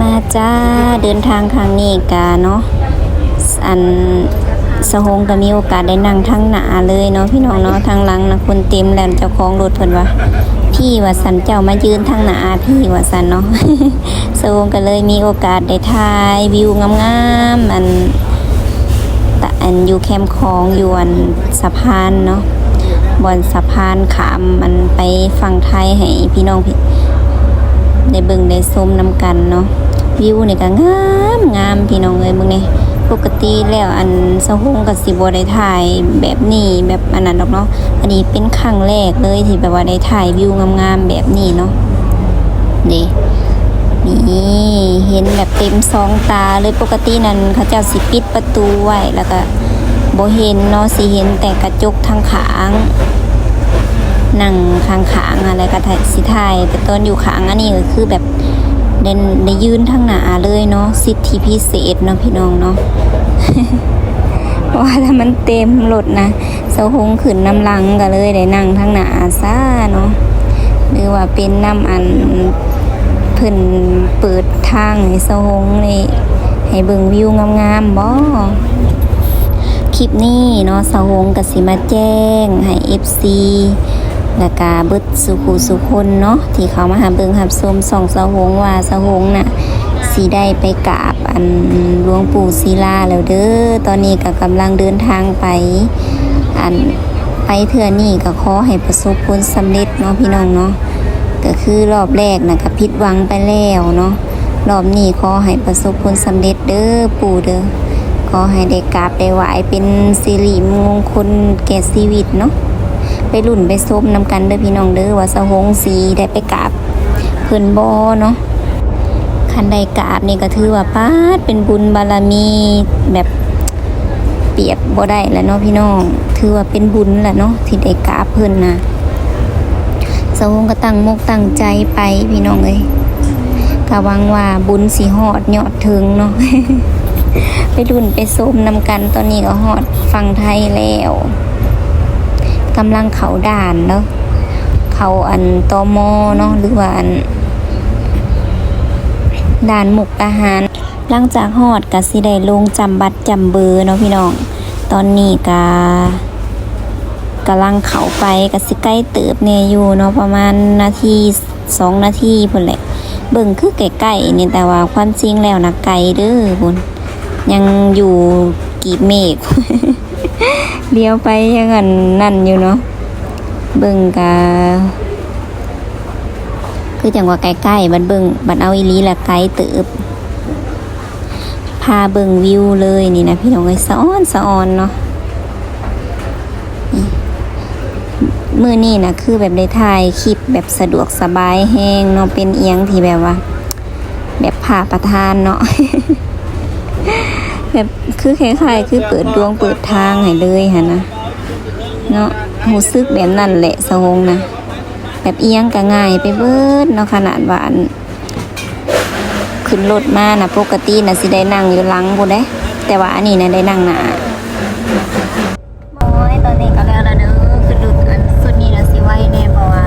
มาจ้าเดินทางครั้งนี้กะเนาะอันสะฮงก็มีโอกาสได้นั่งทั้งหน้าเลยเนาะพี่น้องเนาะทางหลังนะคนเต็มแล้วเจ้าของรถเพิ่นว่าพี่ว่าสันเจ้ามายืนทางหน้าพี่ว่าสันเนาะ สะฮงก็เลยมีโอกาสได้ถ่ายวิวงามๆอันอยู่แคมป์ของอยู่อันสะพานเนาะบนสะพานขามมันไปฝั่งไทยให้พี่น้องได้เบิ่งได้ชมนำกันเนาะวิวนี่ก็งามพี่น้องเอ้ยเบิ่งนี่ปกติแล้วอันสะฮงก็สิบ่ได้ถ่ายแบบนี้แบบอันนั้นดอกเนาะอันนี้เป็นครั้งแรกเลยที่แบบว่าได้ถ่ายวิวงามๆแบบนี้เนาะนี่เห็นแบบเต็มสองตาเลยปกตินั้นเขาเจ้าสิปิดประตูไว้แล้วก็บ่เห็นเนาะสิเห็นแต่กระจกทางขางนั่งข้างๆอะไรก็สิถ่ายแต่ตอนอยู่ข้างอันนี้ก็คือแบบได้ยืนทางหน้าเลยเนาะสิทธิพิเศษเนาะพี่น้องเนาะ ว่าถ้ามันเต็มรถนะสะฮงขึ้นน้ำลังก็เลยได้นั่งทางหน้าซ่าเนาะหรือว่าเป็นน้ำอันเพิ่นเปิดทางให้สะฮงนี่ให้เบิ่งวิวงามๆบ่คลิปนี้เนาะสะฮงก็สิมาแจ้งให้ FC แล้วก็เบิดสุคนเนาะที่เขามาหาเบิ่งรับชมส่องสะฮงว่าสะฮงน่ะสิได้ไปกราบอันหลวงปู่ศิลาแล้วเด้อตอนนี้ก็กำลังเดินทางไปอันไปเทื่อนี้ก็ขอให้ประสบผลสำเร็จเนาะพี่น้องเนาะก็คือรอบแรกน่ะก็ผิดหวังไปแล้วเนาะรอบนี้ขอให้ประสบผลสำเร็จเด้อปู่เด้อขอให้ได้กราบได้ไหว้เป็นสิริมงคลแก่ชีวิตเนาะไปรุ่นไปซบนำกันเด้อพี่น้องเด้อว่าสะฮงสีได้ไปกราบเพิ่นบ่เนาะคันได้กราบนี่ก็ถือว่าปาดเป็นบุญบารมีแบบเปรียบบ่ได้แล้วเนาะพี่น้องถือว่าเป็นบุญแหละเนาะที่ได้กราบเพิ่นน่ะสะฮงก็ตั้งมกตั้งใจไปพี่น้องเอ้ยก็หวังว่าบุญสิฮอดยอดถึงเนาะ ไปรุ่นไปซบนำกันตอนนี้ก็ฮอดฝั่งไทยแล้วกำลังเข้าด่านเนาะเข้าอันตม.เนาะหรือว่าอันด่านมุกดาหารหลังจากฮอดก็สิได้ลงจำบัตรจำเบอร์เนาะพี่น้องตอนนี้ก็กำลังเข้าไปก็สิใกล้เติบแน่อยู่เนาะประมาณนาที2นาทีพุ่นแหละเบิ่งคือใกล้ๆนี่แต่ว่าความจริงแล้วนะไกลเด้อพุ่นยังอยู่กีบเมฆ เลี้ยวไปยังอันนั่นอยู่เนาะเบิ่งกะคือจังว่าใกล้ๆบัดเบิ่งบัดเอาอีหลีละไกลเติบพาเบิ่งวิวเลยนี่นะพี่น้องเอ้ยสะอ้อนเนาะมื้อนี้นะคือแบบได้ถ่ายคลิปแบบสะดวกสบายแฮงเนาะเป็นเอียงที่แบบว่าแบบพาประทานเนาะ แบบคือคล้ายๆคือเปิดดวงเปิดทางให้เลยหั่นนะเนาะรู้สึกแบบนั้นแหละสะฮงนะแบบเอียงก็ง่ายไปเบิดเนาะขนาดว่าอันขึ้นรถมานะปกติน่ะสิได้นั่งอยู่หลังพุ่นเด้แต่ว่าอันนี้น่ะได้นั่งหน้าโอ้ยตอนนี้ก็แล้วล่ะเด้อขึ้นรถอันสุดนี้น่ะสิไว้แน่เพราะว่า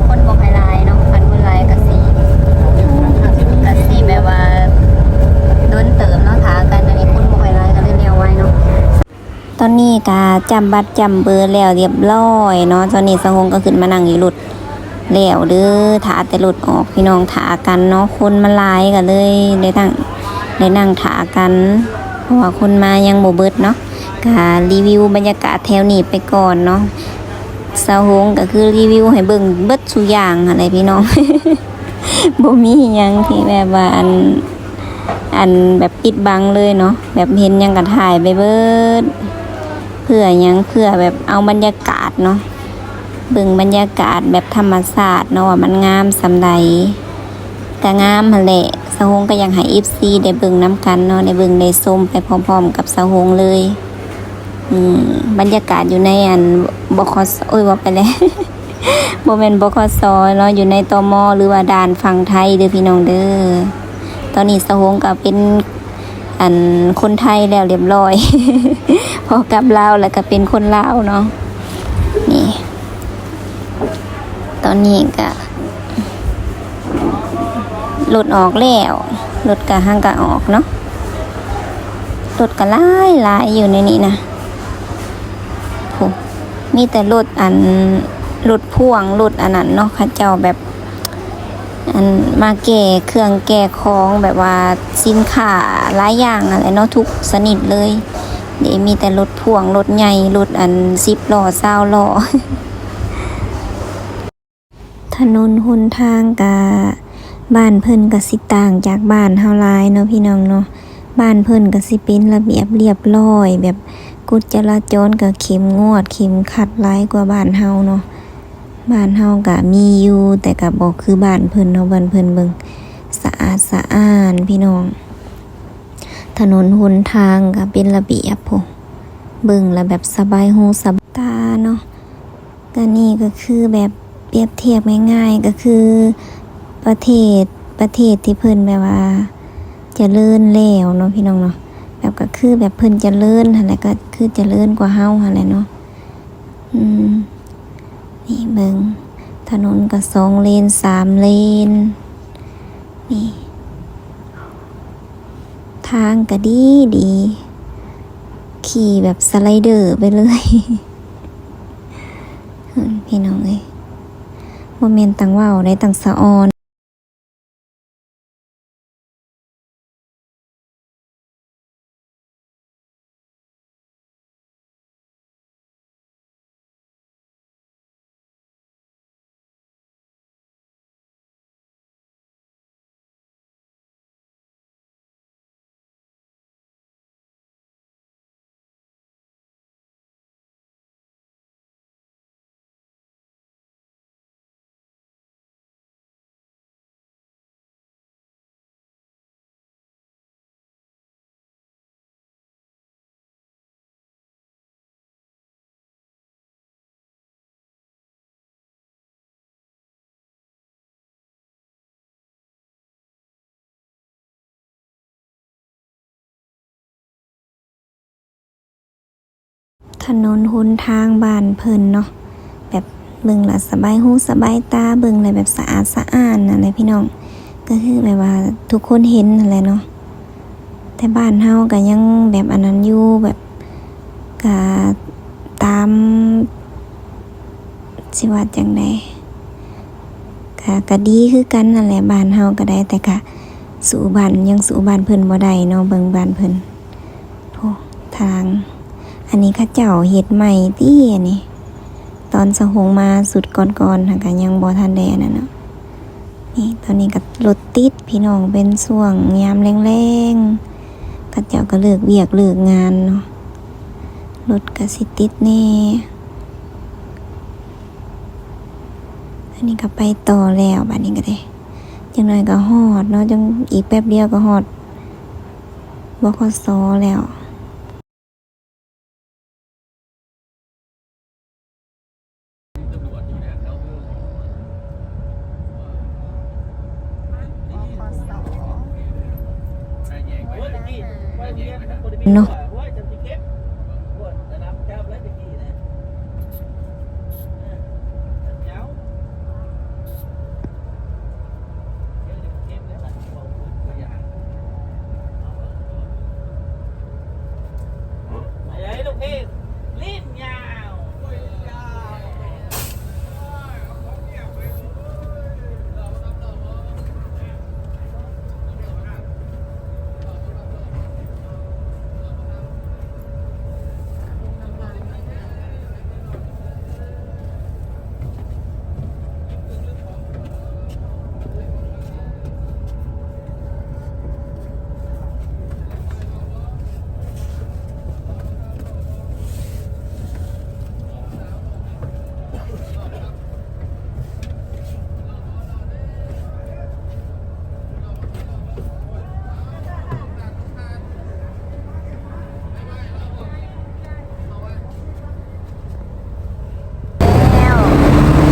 คนบ่ค่อยหลายเนาะคันบ่หลายก็สิแบบว่าโดนเติมเนาะถากันอันนี้คนบ่ค่อยหลายก็เลยเลี้ยวไว้เนาะตอนนี้ก็จำบัตรจำเบอร์แล้วเรียบร้อยเนาะตอนนี้สะฮงก็ขึ้นมานั่งอยู่รถแล้วเด้อถาแต่รถออกพี่น้องถากันเนาะคนมันหลายก็เลยได้นั่งถากันเพราะว่าคนมายังบ่เบิดเนาะก็รีวิวบรรยากาศแถวนี้ไปก่อนเนาะสะฮงก็คือรีวิวให้เบิ่งเบิดทุกอย่างอะไรพี่น้อง บ่มีหยังที่แบบว่าอันแบบปิดบังเลยเนาะแบบเห็นหยังก็ถ่ายไปเบิดเพื่อหยังเพื่อแบบเอาบรรยากาศเนาะเบิ่งบรรยากาศแบบธรรมชาติเนาะว่ามันงามสำใดก็งามหั่นแหละสะฮงก็ยังให้ FC ได้เบิ่งนำกันเนาะได้เบิ่งได้ชมไปพร้อมๆกับสะฮงเลยบรรยากาศอยู่ในอันบขสว่าไปแล้ว บ่แม่นบขสเนาะอยู่ในตม.หรือว่าด่านฝั่งไทยเด้อพี่น้องเด้อตอนนี้สะฮงก็เป็นอันคนไทยแล้วเรียบร้อย พอกลับลาวแล้วก็เป็นคนลาวเนาะนี่ตอนนี้ก็ รถออกแล้วรถกะห้างกะออกเนาะรถกะหลายอยู่ในนี้นะโหมีแต่รถรถพ่วงรถอันนั้นเนาะเขาเจ้าแบบมาแก่เครื่องแก่ของแบบว่าสินค้าหลายอย่างอะไรเนาะทุกชนิดเลยเดี๋ยวมีแต่รถพ่วงรถใหญ่รถ10 ล้อ20 ล้อ ถนนหนทางกะบ้านเพิ่นก็สิต่างจากบ้านเฮาหลายเนาะพี่น้องเนาะบ้านเพิ่นก็สิเป็นระเบียบเรียบร้อยแบบกฎจราจรก็เข้มงวดเข้มขัดหลายกว่าบ้านเฮาเนาะบ้านเฮาก็มีอยู่แต่ก็บ่คือบ้านเพิ่นเนาะบ้านเพิ่นเบิ่งสะอาดสะอ้านพี่น้องถนนหนทางก็เป็นระเบียบพุเบิ่งแล้วแบบสบายหูสบายตาเนาะก็นี่ก็คือแบบเปรียบเทียบง่ายๆก็คือประเทศที่เพิ่นแบบว่าเจริญแล้วเนาะพี่น้องเนาะแบบก็คือแบบเพิ่นเจริญหั่นแหละก็คือเจริญกว่าเฮาหั่นแหละเนาะนี่เบิ่งถนนก็2 เลน3 เลนนี่ทางก็ดีขี่แบบสไลเดอร์ไปเลยพี่น้องเอ้ยบ่แม่นตังเว้าได้ตังสะออนถนนหนทางบ้านเพิ่นเนาะแบบเบิ่งแล้วสบายหูสบายตาเบิ่งแล้วแบบสะอาดสะอ้านนั่นแหละพี่น้องก็คือแบบว่าทุกคนเห็นนั่นแหละเนาะแต่บ้านเฮาก็ยังแบบอันนั้นอยู่แบบก็ตามสิว่าจังได๋ก็ดีคือกันนั่นแหละบ้านเฮาก็ได้แต่ก็สู่บ้านเพิ่นบ่ได้เนาะเบิ่งบ้านเพิ่นโธ่ทางอันนี้เขาเจ้าเฮ็ดใหม่ติอันนี้ตอนสะหงมาสุดก่อนๆก็ยังบ่ทันได้นั่นเนาะนี่ตอนนี้ก็รถติดพี่น้องเป็นช่วงยามแรงๆเขาเจ้าก็เลิกเวียกเลิกงานเนาะรถก็สิติดแน่อันนี้ก็ไปต่อแล้วบัดนี้ก็ได้จังหน่อยก็ฮอดเนาะจังอีกแป๊บเดียวก็ฮอดบขส.แล้วเนาะ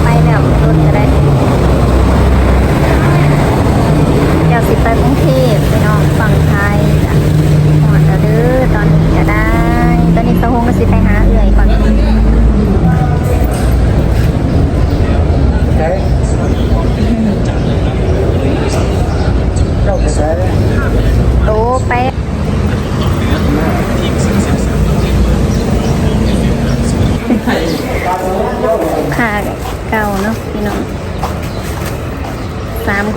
ไปแล้วรถก็ได้เดี๋ยวสิไปกรุงเทพไปน้องฝั่งไทยจ้ะฮอดแล้วเด้อตอนนี้ก็ได้ตอนนี้สะหงก็สิไปหาเอื้อยก่อน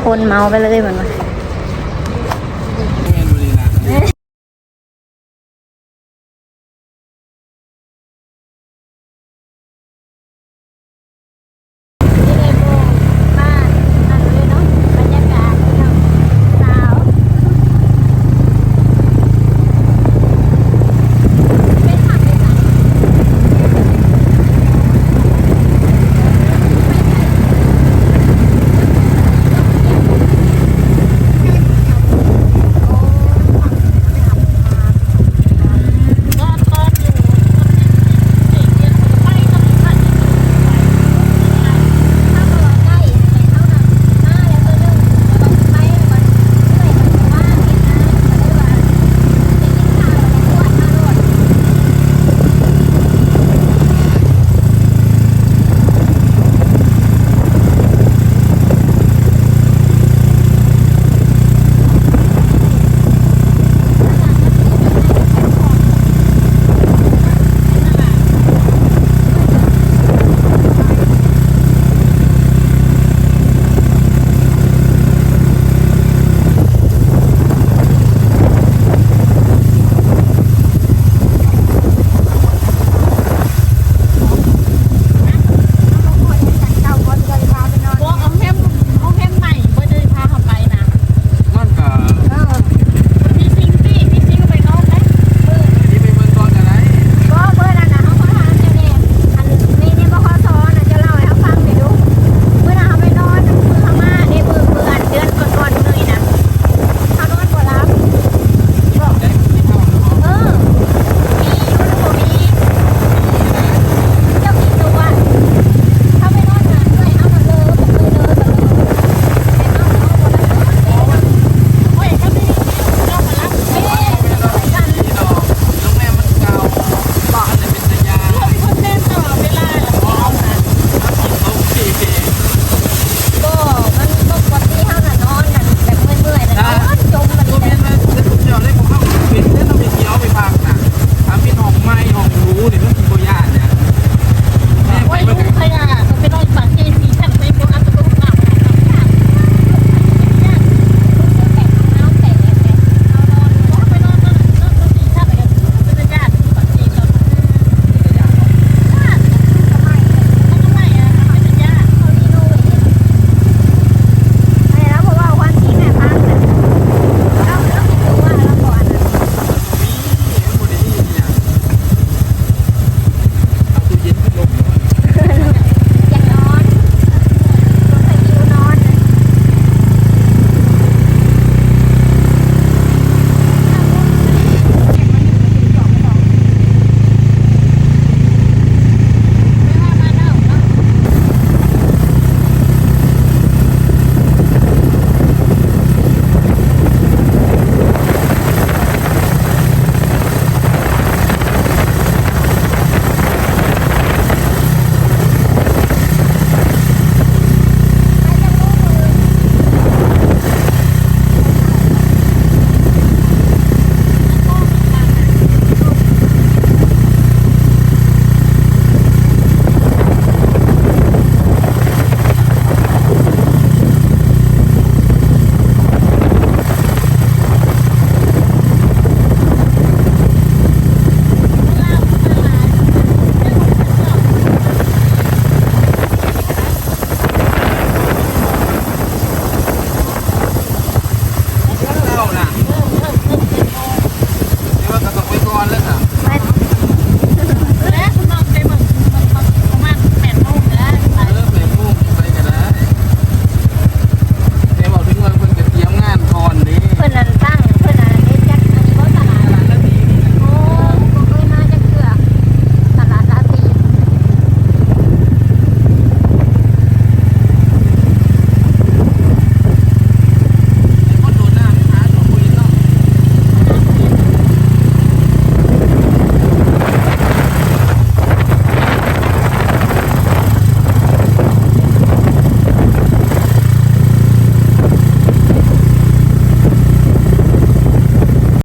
คนเมาไปเลยเหมือนว่า